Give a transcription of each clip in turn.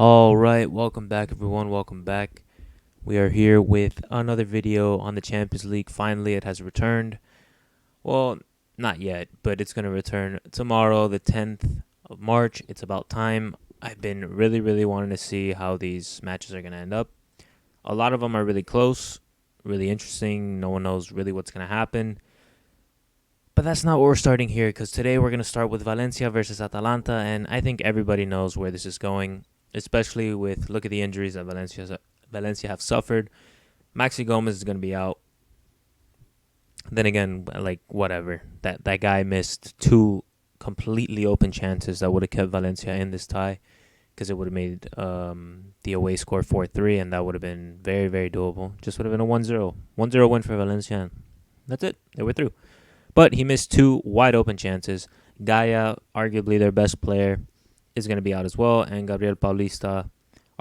All right, welcome back, everyone. Welcome back. We are here with another video on the Champions League. Finally, it has returned. Well, not yet, but it's going to return tomorrow, the 10th of March. It's about time. I've been really wanting to see how these matches are going to end up. A lot of them are really close, really interesting. No one knows really what's going to happen. But that's not what we're starting here, because today we're going to start with Valencia versus Atalanta, and I think everybody knows where this is going, especially with look at the injuries that Valencia have suffered. Maxi Gomez is going to be out. Then again, like whatever. That guy missed two completely open chances that would have kept Valencia in this tie, because it would have made the away score 4-3, and that would have been very doable. Just would have been a 1-0. 1-0 win for Valencia. That's it. They were through. But he missed two wide open chances. Gaia, arguably their best player, is going to be out as well. And Gabriel Paulista,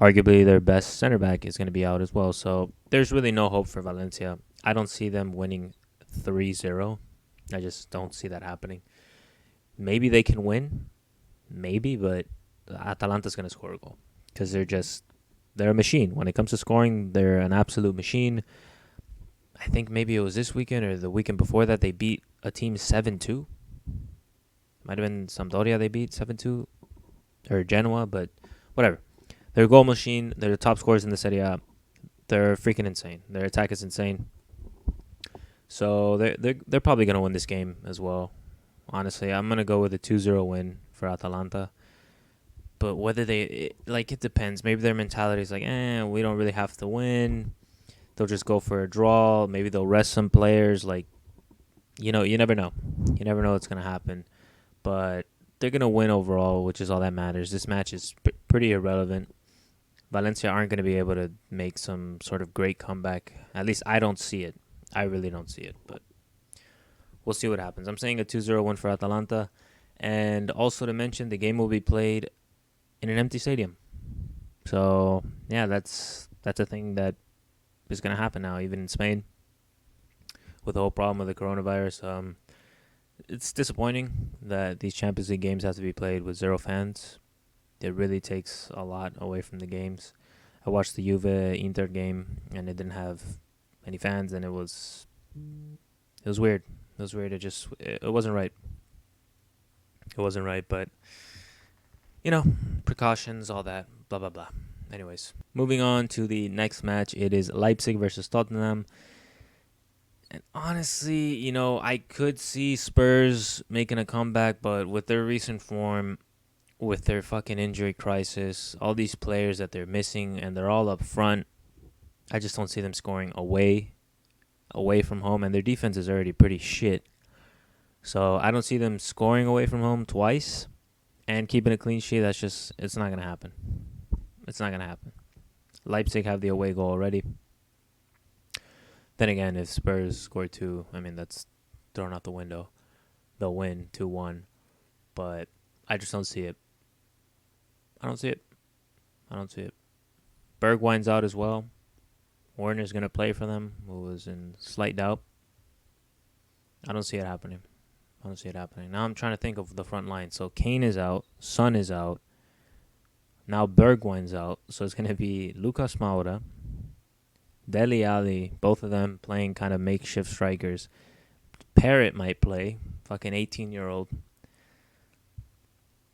arguably their best center back, is going to be out as well. So there's really no hope for Valencia. I don't see them winning 3-0. I just don't see that happening. Maybe they can win. Maybe, but Atalanta's going to score a goal. Because they're a machine. When it comes to scoring, they're an absolute machine. I think maybe it was this weekend or the weekend before that they beat a team 7-2. Might have been Sampdoria they beat 7-2 or Genoa, but whatever. They're a goal machine. They're the top scorers in the Serie A. They're freaking insane. Their attack is insane. So they're probably going to win this game as well. Honestly, I'm going to go with a 2-0 win for Atalanta. But whether it depends. Maybe their mentality is like, we don't really have to win. They'll just go for a draw. Maybe they'll rest some players. You never know. You never know what's going to happen. But they're going to win overall, which is all that matters. This match is pretty irrelevant. Valencia aren't going to be able to make some sort of great comeback. At least I don't see it. I really don't see it. But we'll see what happens. I'm saying a 2-0 win for Atalanta. And also to mention, the game will be played in an empty stadium. So, yeah, that's a thing that is going to happen now, even in Spain, with the whole problem with the coronavirus. It's disappointing that these Champions League games have to be played with 0 fans. It really takes a lot away from the games. I watched the Juve-Inter game, and it didn't have any fans, and it was weird. It was weird. It wasn't right. It wasn't right, but, precautions, all that, blah, blah, blah. Anyways, moving on to the next match. It is Leipzig versus Tottenham. And honestly, I could see Spurs making a comeback, but with their recent form, with their fucking injury crisis, all these players that they're missing, and they're all up front, I just don't see them scoring away from home, and their defense is already pretty shit. So I don't see them scoring away from home twice and keeping a clean sheet. It's not going to happen. It's not going to happen. Leipzig have the away goal already. Then again, if Spurs score 2, that's thrown out the window. They'll win 2-1. But I just don't see it. I don't see it. Bergwijn's out as well. Werner's going to play for them, who was in slight doubt. I don't see it happening. Now I'm trying to think of the front line. So Kane is out. Son is out. Now Bergwijn's out, so it's going to be Lucas Moura, Dele Alli, both of them playing kind of makeshift strikers. Parrott might play, fucking 18-year-old.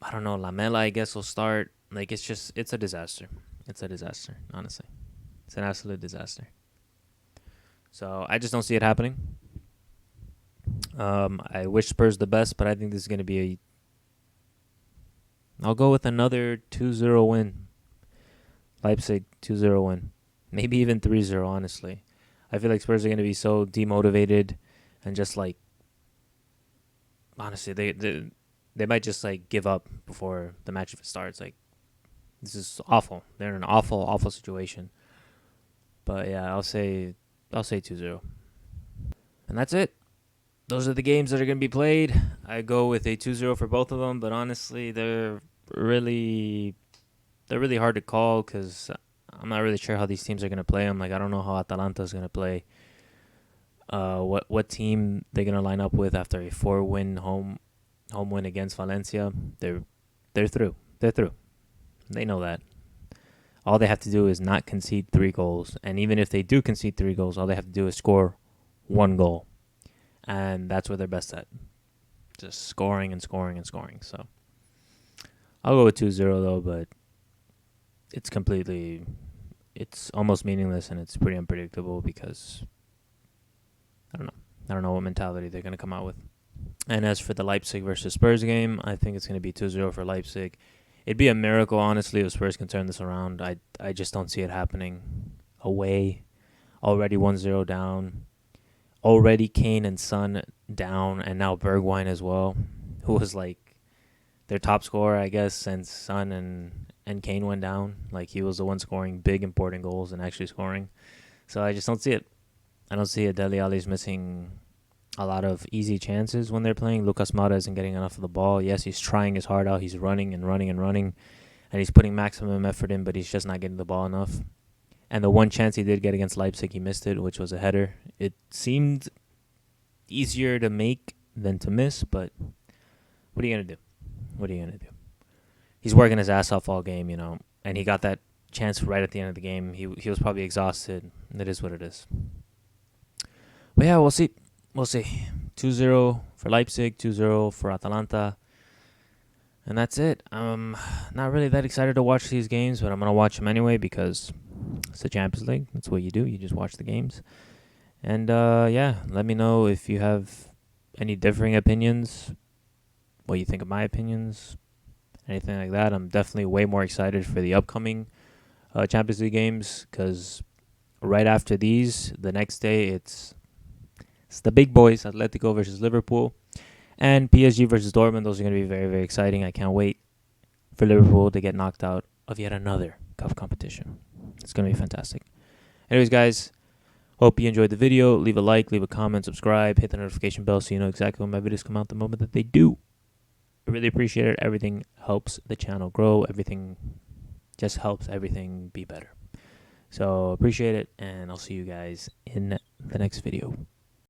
I don't know, Lamela I guess will start. It's a disaster. It's a disaster, honestly. It's an absolute disaster. So I just don't see it happening. I wish Spurs the best, but I think this is going to be I'll go with another 2-0 win. Leipzig 2-0 win. Maybe even 3-0, honestly. I feel like Spurs are going to be so demotivated and just honestly, they might just give up before the match if it starts. This is awful. They're in an awful situation. But yeah, I'll say 2-0. And that's it. Those are the games that are going to be played. I go with a 2-0 for both of them, but honestly, they're really hard to call because I'm not really sure how these teams are going to play them. I don't know how Atalanta is going to play. What team they're going to line up with after a 4-win home win against Valencia. They're through. They know that. All they have to do is not concede 3 goals. And even if they do concede 3 goals, all they have to do is score 1 goal. And that's what they're best at. Just scoring and scoring and scoring. So I'll go with 2-0 though, but it's almost meaningless and it's pretty unpredictable because I don't know what mentality they're going to come out with. And as for the Leipzig versus Spurs game, I think it's going to be 2-0 for Leipzig. It'd be a miracle, honestly, if Spurs can turn this around. I just don't see it happening. Away, already 1-0 down. Already Kane and Son down, and now Bergwijn as well, who was like their top scorer, I guess, since Son and Kane went down. Like, he was the one scoring big, important goals and actually scoring. So I just don't see it. I don't see it. Dele Alli's missing a lot of easy chances when they're playing. Lucas Moura isn't getting enough of the ball. Yes, he's trying his heart out. He's running and running and running, and he's putting maximum effort in, but he's just not getting the ball enough. And the one chance he did get against Leipzig, he missed it, which was a header. It seemed easier to make than to miss, but what are you going to do? What are you going to do? He's working his ass off all game, and he got that chance right at the end of the game. He was probably exhausted. It is what it is. But yeah, we'll see. We'll see. 2-0 for Leipzig, 2-0 for Atalanta. And that's it. I'm not really that excited to watch these games, but I'm going to watch them anyway because it's the Champions League. That's what you do. You just watch the games. And, yeah, let me know if you have any differing opinions, what you think of my opinions, anything like that. I'm definitely way more excited for the upcoming Champions League games because right after these, the next day, it's the big boys, Atletico versus Liverpool, and PSG versus Dortmund. Those are going to be very, very exciting. I can't wait for Liverpool to get knocked out of yet another cup competition. It's going to be fantastic. Anyways, guys, hope you enjoyed the video. Leave a like, leave a comment, subscribe, hit the notification bell so you know exactly when my videos come out the moment that they do. I really appreciate it. Everything helps the channel grow. Everything just helps everything be better. So appreciate it, and I'll see you guys in the next video.